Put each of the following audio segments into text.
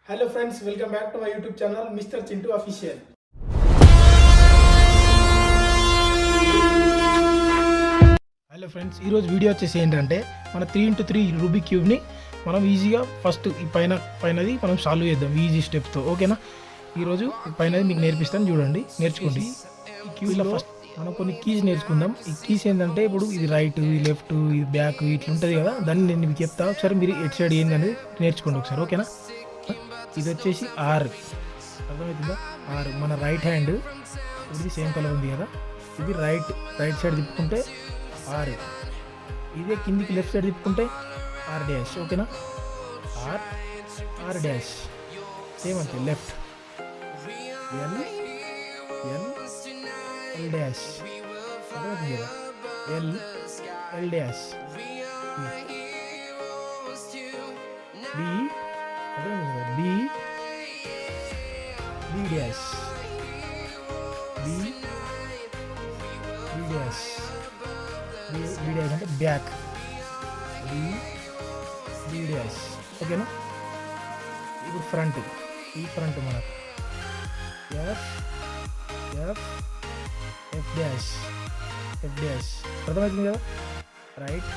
Hello friends, welcome back to my YouTube channel mister Chintu official. Hello friends, ఈరోజు video వచ్చేసి ఏంటంటే మన 3x3 Rubik క్యూబ్ని మనం ఈజీగా ఫస్ట్ ఈ పైనది మనం సాల్వ్ చేద్దాం ఈజీ స్టెప్స్తో. ఓకేనా? ఈరోజు పైనది మీకు నేర్పిస్తాను, చూడండి, నేర్చుకోండి. ఈ క్యూబ్లో ఫస్ట్ మనం కొన్ని కీస్ నేర్చుకుందాం. ఈ కీస్ ఏంటంటే ఇప్పుడు ఇది రైట్, ఇది లెఫ్ట్, ఇది బ్యాక్, ఇట్లా ఉంటుంది కదా. దాన్ని నేను మీకు చెప్తా, ఒకసారి మీరు ఎటు సైడ్ ఏంటనేది నేర్చుకోండి ఒకసారి. ఓకేనా? ఇది వచ్చేసి ఆర్, అర్థమవుతుందా? ఆర్ మన రైట్ హ్యాండ్, ఇది సేమ్ కలర్ ఉంది కదా, ఇది రైట్ సైడ్ తిప్పుకుంటే ఆర్, ఇదే కిందికి లెఫ్ట్ సైడ్ తిప్పుకుంటే ఆర్ డాష్. ఓకేనా? ఆర్ డాష్ సేమ్ అంతే. లెఫ్ట్ ఎల్ డాష్, అర్థమవుతుంది కదా, L dash, B, B dash, B dash, B dash అంటే బ్యాక్, బి డాష్. ఓకేనా? ఇప్పుడు ఫ్రంట్, ఈ ఫ్రంట్ మనకు ఎఫ్ డాష్, అర్థమవుతుంది కదా. Right,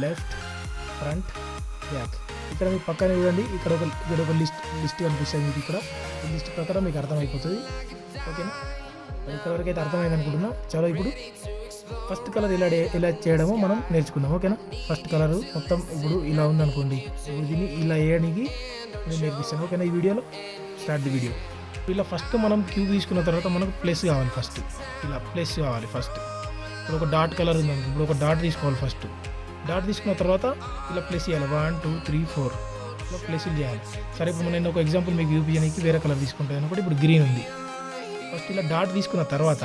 left, front, back. ఇక్కడ మీకు పక్కన చూడండి, ఇక్కడ ఒక లిస్ట్ కనిపిస్తుంది మీకు. ఇక్కడ ఈ లిస్ట్ ప్రకారం మీకు అర్థమైపోతుంది. ఓకేనా? ఇక్కడ వరకు అయితే అర్థమైంది అనుకుంటున్నా. చాలా ఇప్పుడు ఫస్ట్ కలర్ ఎలా చేయడమో మనం నేర్చుకుందాం. ఓకేనా? ఫస్ట్ కలర్ మొత్తం ఇప్పుడు ఇలా ఉందనుకోండి, ఇప్పుడు దీన్ని ఇలా వేయడానికి నేను నేర్పిస్తాను. ఓకేనా? ఈ వీడియోలో స్టార్ట్ ది వీడియో. ఇలా ఫస్ట్ మనం క్యూబ్ తీసుకున్న తర్వాత మనకు ప్లస్ కావాలి. ఫస్ట్ ఇలా ప్లస్ కావాలి. ఫస్ట్ ఇప్పుడు ఒక డాట్ కలర్ ఉందనుకో, ఇప్పుడు ఒక డాట్ తీసుకోవాలి. ఫస్ట్ డాట్ తీసుకున్న తర్వాత ఇలా ప్లస్ చేయాలి. 1 2 3 4 ఇలా ప్లస్లు చేయాలి. సరే, ఇప్పుడు నేను ఒక ఎగ్జాంపుల్ మీకు చూపించడానికి వేరే కలర్ తీసుకుంటాను అనుకోండి. ఇప్పుడు గ్రీన్ ఉంది. ఫస్ట్ ఇలా డాట్ తీసుకున్న తర్వాత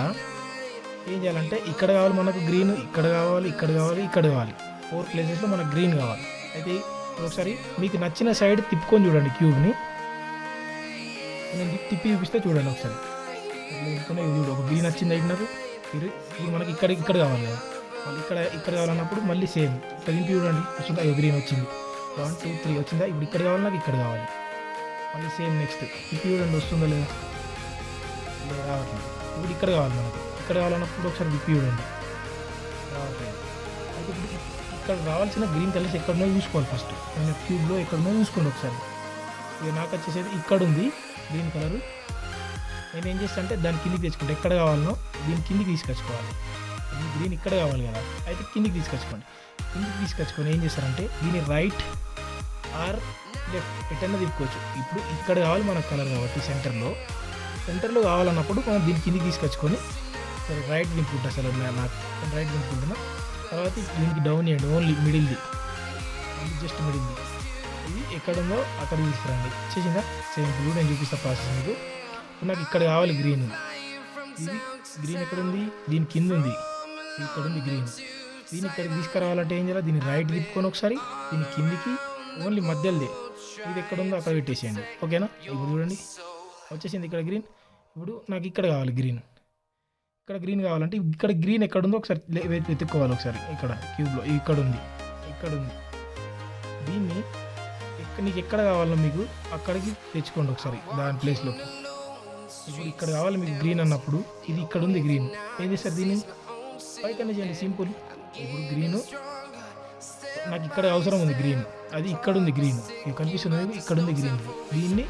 ఏం చేయాలంటే ఇక్కడ కావాలి మనకు గ్రీన్, ఇక్కడ కావాలి, ఇక్కడ కావాలి, ఇక్కడ కావాలి. 4 ప్లేసెస్లో మనకు గ్రీన్ కావాలి. అయితే ఒకసారి మీకు నచ్చిన సైడ్ తిప్పుకొని చూడండి క్యూబ్ని. నేను తిప్పి చూపిస్తే చూడండి ఒకసారి. చూడు, ఒక గ్రీన్ వచ్చింది అయితే నాకు. ఇప్పుడు మనకి ఇక్కడ కావాలి కదా, మళ్ళీ ఇక్కడ కావాలన్నప్పుడు మళ్ళీ సేమ్ ఇక్కడ తిప్పి చూడండి, వస్తుందా? గ్రీన్ వచ్చింది. 1 2 3 వచ్చిందా? ఇప్పుడు ఇక్కడ కావాలి, నాకు ఇక్కడ కావాలి. మళ్ళీ సేమ్ నెక్స్ట్ తిప్పి చూడండి, వస్తుందా లేదా? రావట్లేదు. ఇప్పుడు ఇక్కడ కావాలి మనకి, ఇక్కడ కావాలన్నప్పుడు ఒకసారి తిప్పి చూడండి, రావట్లేదు. అయితే ఇప్పుడు ఇక్కడ రావాల్సిన గ్రీన్ కలర్స్ ఎక్కడనో చూసుకోవాలి. ఫస్ట్ నేను క్యూబ్లో ఎక్కడనో చూసుకోండి ఒకసారి. ఇక నాకు వచ్చేసేది ఇక్కడ ఉంది గ్రీన్ కలరు. నేను ఏం చేస్తాను అంటే దాని కిందికి తెచ్చుకుంటే, ఎక్కడ కావాలనో దీని కిందికి తీసుకొచ్చుకోవాలి. ఈ గ్రీన్ ఇక్కడ కావాలి కదా, అయితే కిందికి తీసుకొచ్చుకోండి. కిందికి తీసుకొచ్చుకొని ఏం చేస్తారంటే దీన్ని రైట్ ఆర్ లెఫ్ట్ ఎటన్నా తిప్పుకోవచ్చు. ఇప్పుడు ఇక్కడ కావాలి మనకు కలర్ కాబట్టి సెంటర్లో కావాలన్నప్పుడు మనం దీని కిందికి తీసుకొచ్చుకొని, సరే రైట్ దింపుకుంటా. అసలు నాకు రైట్ దింపుకుంటున్నా. తర్వాత దీనికి డౌన్ చేయండి, ఓన్లీ మిడిల్ది, జస్ట్ మిడిల్ది. ఇది ఎక్కడుందో అక్కడ తీసుకురండి. చేసిందా? సేమ్ ఇప్పుడు నేను చూపిస్తా ప్రాసెస్ మీకు. ఇప్పుడు నాకు ఇక్కడ కావాలి గ్రీన్. ఇది గ్రీన్ ఎక్కడుంది? దీని కింద ఉంది. ఇక్కడ ఉంది గ్రీన్. దీన్ని ఇక్కడికి తీసుకురావాలంటే ఏం చేయాలి? దీన్ని రైట్ తిప్పుకొని ఒకసారి దీని కిందికి, ఓన్లీ మధ్యలోదే, ఇది ఎక్కడుందో అక్కడ పెట్టేసేయండి. ఓకేనా? ఇప్పుడు చూడండి వచ్చేసింది ఇక్కడ గ్రీన్. ఇప్పుడు నాకు ఇక్కడ కావాలి గ్రీన్. ఇక్కడ గ్రీన్ కావాలంటే ఇక్కడ గ్రీన్ ఎక్కడుందో ఒకసారి వెతుక్కోవాలి. ఒకసారి ఇక్కడ క్యూబ్లో ఇక్కడ ఉంది. దీన్ని నీకు ఎక్కడ కావాలో మీకు అక్కడికి తెచ్చుకోండి ఒకసారి దాని ప్లేస్లోకి. ఇప్పుడు ఇక్కడ కావాలి మీకు గ్రీన్ అన్నప్పుడు, ఇది ఇక్కడ ఉంది గ్రీన్. ఏం చేస్తారు? దీన్ని పైకన్నా చేయండి, సింపుల్. ఇప్పుడు గ్రీను నాకు ఇక్కడ అవసరం ఉంది గ్రీన్, అది ఇక్కడ ఉంది గ్రీన్, ఇది కనిపిస్తుంది, ఇక్కడ ఉంది గ్రీన్. దీన్ని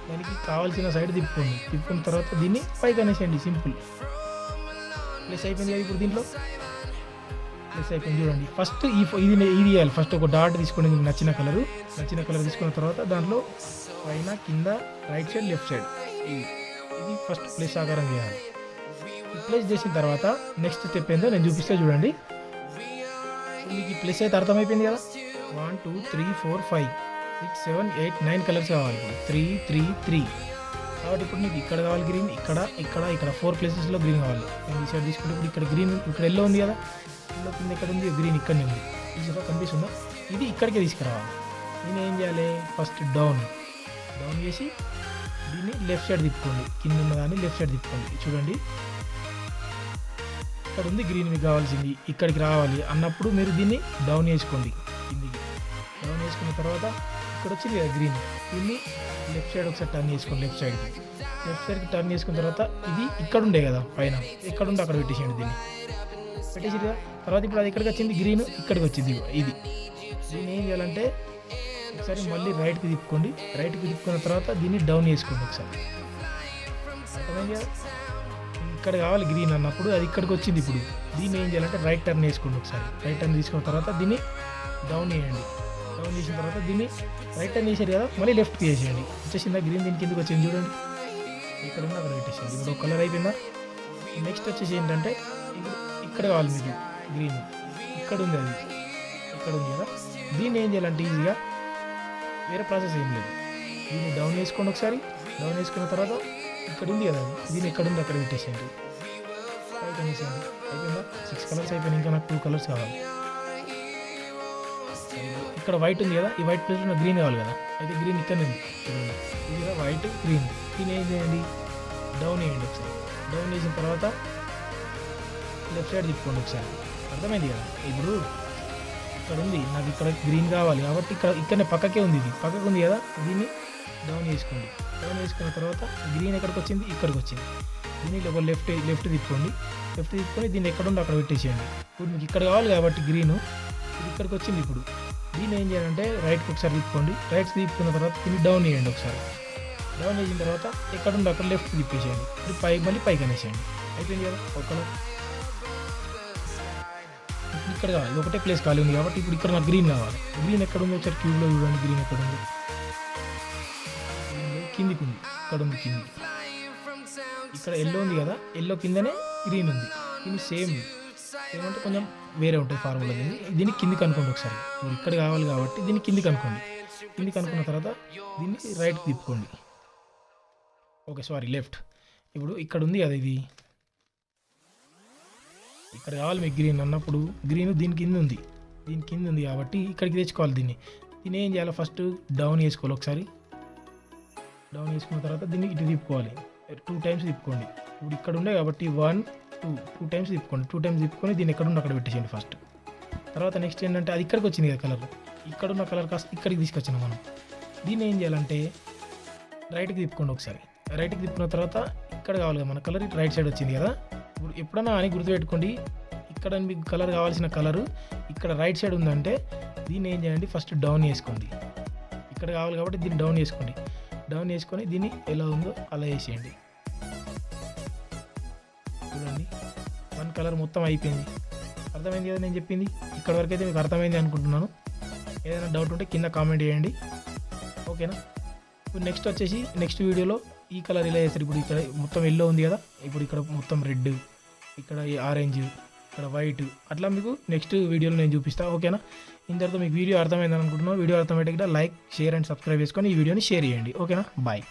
దానికి కావాల్సిన సైడ్ తిప్పుకున్న తర్వాత దీన్ని పైకి అనేసేయండి, సింపుల్. ప్లస్ అయిపోయింది కదా. ఇప్పుడు దీంట్లో ప్లస్ అయిపోయింది చూడండి. ఫస్ట్ ఇది వేయాలి. ఫస్ట్ ఒక డాట్ తీసుకోండి, మీకు నచ్చిన కలర్ తీసుకున్న తర్వాత దాంట్లో పైన, కింద, రైట్ సైడ్, లెఫ్ట్ సైడ్, ఇది ఫస్ట్ ప్లస్ ఆకారం చేయాలి. ప్లస్ చేసిన తర్వాత నెక్స్ట్ స్టెప్ ఏందో నేను చూపిస్తే చూడండి. మీకు ఈ ప్లస్ అయితే అర్థమైపోయింది కదా. 1 2 3 4 5 6 7 8 9 కలర్స్ కావాలి. ఇప్పుడు 3 3 3 కాబట్టి ఇప్పుడు నీకు ఇక్కడ కావాలి గ్రీన్, ఇక్కడ 4 ప్లేసెస్లో గ్రీన్ కావాలి. నేను ఈ సైడ్ తీసుకుంటే ఇప్పుడు ఇక్కడ గ్రీన్, ఇక్కడ ఎల్లో ఉంది కదా, ఎల్లో కింద ఎక్కడ ఉంది? గ్రీన్ ఇక్కడనే ఉంది. చూసారా? కనిపిస్తుందా? ఇది ఇక్కడికే తీసుకురావాలి. నేను ఏం చేయాలి? ఫస్ట్ డౌన్ చేసి దీన్ని లెఫ్ట్ సైడ్ తిప్పుకోండి. కింద ఉన్నదాన్ని లెఫ్ట్ సైడ్ తిప్పుకోండి. చూడండి ఇక్కడ ఉంది గ్రీన్, మీకు కావాల్సింది ఇక్కడికి రావాలి అన్నప్పుడు మీరు దీన్ని డౌన్ చేసుకోండి. కిందికి డౌన్ చేసుకున్న తర్వాత ఇక్కడ వచ్చింది కదా గ్రీన్, దీన్ని లెఫ్ట్ సైడ్ ఒకసారి టర్న్ చేసుకోండి. లెఫ్ట్ సైడ్కి టర్న్ చేసుకున్న తర్వాత ఇది ఇక్కడ ఉండే కదా పైన, ఎక్కడ ఉంటే అక్కడ పెట్టేసేయండి. పెట్టేసి కదా తర్వాత ఇప్పుడు అది ఇక్కడికి వచ్చింది గ్రీన్, ఇక్కడికి వచ్చింది ఇది. దీన్ని ఏం చేయాలంటే ఒకసారి మళ్ళీ రైట్కి తిప్పుకోండి. రైట్కి తిప్పుకున్న తర్వాత దీన్ని డౌన్ చేసుకోండి ఒకసారి. అర్థమైంది కదా, ఇక్కడ కావాలి గ్రీన్ అన్నప్పుడు అది ఇక్కడికి వచ్చింది. ఇప్పుడు దీన్ని ఏం చేయాలంటే రైట్ టర్న్ వేసుకోండి ఒకసారి. రైట్ టర్న్ తీసుకున్న తర్వాత దీన్ని డౌన్ చేయండి. డౌన్ చేసిన తర్వాత దీన్ని రైట్ టర్న్ చేసారు కదా, మళ్ళీ లెఫ్ట్కి చేసేయండి. వచ్చేసిందా గ్రీన్, దీని కిందకి వచ్చింది చూడండి. ఇక్కడ ఉన్న అక్కడ పెట్టేసేయండి. ఇప్పుడు ఒక కలర్ అయిపోయిందా. నెక్స్ట్ వచ్చేసి ఏంటంటే ఇక్కడ కావాలి మీకు గ్రీన్, ఇక్కడ ఉంది అది, ఇక్కడ ఉంది కదా. దీన్ని ఏం చేయాలంటే ఈజీగా వేరే ప్రాసెస్ ఏం లేదు. దీన్ని డౌన్ చేసుకోండి ఒకసారి. డౌన్ చేసుకున్న తర్వాత ఇక్కడ ఉంది కదా, దీన్ని ఎక్కడ ఉంది అక్కడ పెట్టేసేయండి. పైకి అనేసేయండి. అయిపోయిందా, 6 కలర్స్ అయిపోయినాయి. ఇంకా నాకు 2 కలర్స్ కావాలి. ఇక్కడ వైట్ ఉంది కదా, ఈ వైట్ ప్లేస్లో నాకు గ్రీన్ కావాలి కదా. అయితే గ్రీన్ ఇక్కడ ఉంది, ఇది కదా వైట్ గ్రీన్. దీన్ని ఏం చేయండి, డౌన్ వేయండి ఒకసారి. డౌన్ చేసిన తర్వాత లెఫ్ట్ సైడ్ తిప్పుకోండి ఒకసారి. అర్థమైంది కదా. ఇప్పుడు ఇక్కడ ఉంది నాకు, ఇక్కడ గ్రీన్ కావాలి కాబట్టి ఇక్కడనే పక్కకే ఉంది, ఇది పక్కకు ఉంది కదా. దీన్ని డౌన్ చేసుకోండి. డౌన్ చేసుకున్న తర్వాత గ్రీన్ ఎక్కడికి వచ్చింది, ఇక్కడికి వచ్చింది. దీన్ని లెఫ్ట్ తిప్పుకోండి. లెఫ్ట్ తిప్పుకొని దీన్ని ఎక్కడ ఉందో అక్కడ పెట్టేసేయండి. ఇప్పుడు మీకు ఇక్కడ కావాలి కాబట్టి గ్రీను ఇది ఇక్కడికి వచ్చింది. ఇప్పుడు దీన్ని ఏం చేయాలంటే రైట్కి ఒకసారి తిప్పుకోండి. రైట్ తిప్పుకున్న తర్వాత దీన్ని డౌన్ చేయండి ఒకసారి. డౌన్ చేసిన తర్వాత ఎక్కడ ఉందో అక్కడ లెఫ్ట్ తిప్పేసేయండి. ఇప్పుడు మళ్ళీ పైకి అనేసేయండి. అయిపోయింది కదా ఒక కలర్. ఇక్కడ కావాలి, ఇది ఒకటే ప్లేస్ ఖాళీ ఉంది కాబట్టి ఇప్పుడు ఇక్కడ నాకు గ్రీన్ కావాలి. గ్రీన్ ఎక్కడ ఉంది ఒకసారి క్యూబ్లో చూడండి. గ్రీన్ ఎక్కడ ఉంది, కిందికి ఉంది, ఇక్కడ ఉంది కింది. ఇక్కడ ఎల్లో ఉంది కదా, ఎల్లో కిందనే గ్రీన్ ఉంది. దీన్ని సేమ్ ఏమంటే కొంచెం వేరే ఉంటుంది ఫార్ములా. దీన్ని కిందికి అనుకోండి ఒకసారి. ఇప్పుడు ఇక్కడ కావాలి కాబట్టి దీన్ని కిందికి అనుకోండి. కిందికి అనుకున్న తర్వాత దీన్ని రైట్కి తిప్పుకోండి. Okay sorry left. ఇప్పుడు ఇక్కడ ఉంది కదా, ఇది ఇక్కడ కావాలి మీకు గ్రీన్ అన్నప్పుడు గ్రీన్ దీని కింద ఉంది. దీని కింద ఉంది కాబట్టి ఇక్కడికి తెచ్చుకోవాలి. దీన్ని ఏం చేయాలి, ఫస్ట్ డౌన్ చేసుకోవాలి ఒకసారి. డౌన్ చేసుకున్న తర్వాత దీన్ని ఇటు తిప్పుకోవాలి. 2 టైమ్స్ తిప్పుకోండి. ఇప్పుడు ఇక్కడ ఉండే కాబట్టి 1 2 టైమ్స్ తిప్పుకోండి. 2 టైమ్స్ తిప్పుకొని దీన్ని ఎక్కడ ఉండి అక్కడ పెట్టేసేయండి ఫస్ట్. తర్వాత నెక్స్ట్ ఏంటంటే అది ఇక్కడికి వచ్చింది కదా కలర్, ఇక్కడ ఉన్న కలర్ కాస్త ఇక్కడికి తీసుకొచ్చాను మనం. దీన్ని ఏం చేయాలంటే రైట్కి తిప్పుకోండి ఒకసారి. రైట్కి తిప్పుకున్న తర్వాత ఇక్కడ కావాలి కదా మన కలర్, రైట్ సైడ్ వచ్చింది కదా. ఇప్పుడు ఎప్పుడన్నా అని గుర్తుపెట్టుకోండి, ఇక్కడ మీకు కలర్ కావాల్సిన కలరు ఇక్కడ రైట్ సైడ్ ఉందంటే దీన్ని ఏం చేయండి, ఫస్ట్ డౌన్ చేసుకోండి. ఇక్కడ కావాలి కాబట్టి దీన్ని డౌన్ చేసుకోండి. డౌన్ చేసుకొని దీన్ని ఎలా ఉందో అలా వేసేయండి. చూడండి 1 కలర్ మొత్తం అయిపోయింది. అర్థమైంది కదా నేను చెప్పింది. ఇక్కడ వరకు అయితే మీకు అర్థమైంది అనుకుంటున్నాను. ఏదైనా డౌట్ ఉంటే కింద కామెంట్ చేయండి. ఓకేనా. ఇప్పుడు నెక్స్ట్ వచ్చేసి నెక్స్ట్ వీడియోలో ఈ కలర్ ఇలా చేస్తారు. ఇప్పుడు ఇక్కడ మొత్తం ఎల్లో ఉంది కదా, ఇప్పుడు ఇక్కడ మొత్తం రెడ్, ఇక్కడ ఆరెంజ్, ఇక్కడ వైట్, అట్లా మీకు నెక్స్ట్ వీడియోలో నేను చూపిస్తాను. ఓకేనా. ఇంతటితో మీకు వీడియో అర్థమైందని అనుకుంటున్నాను. వీడియో అర్థమయ్యేట లైక్, షేర్ అండ్ సబ్స్క్రైబ్ చేసుకొని ఈ వీడియోని షేర్ చేయండి. ఓకేనా. బాయ్.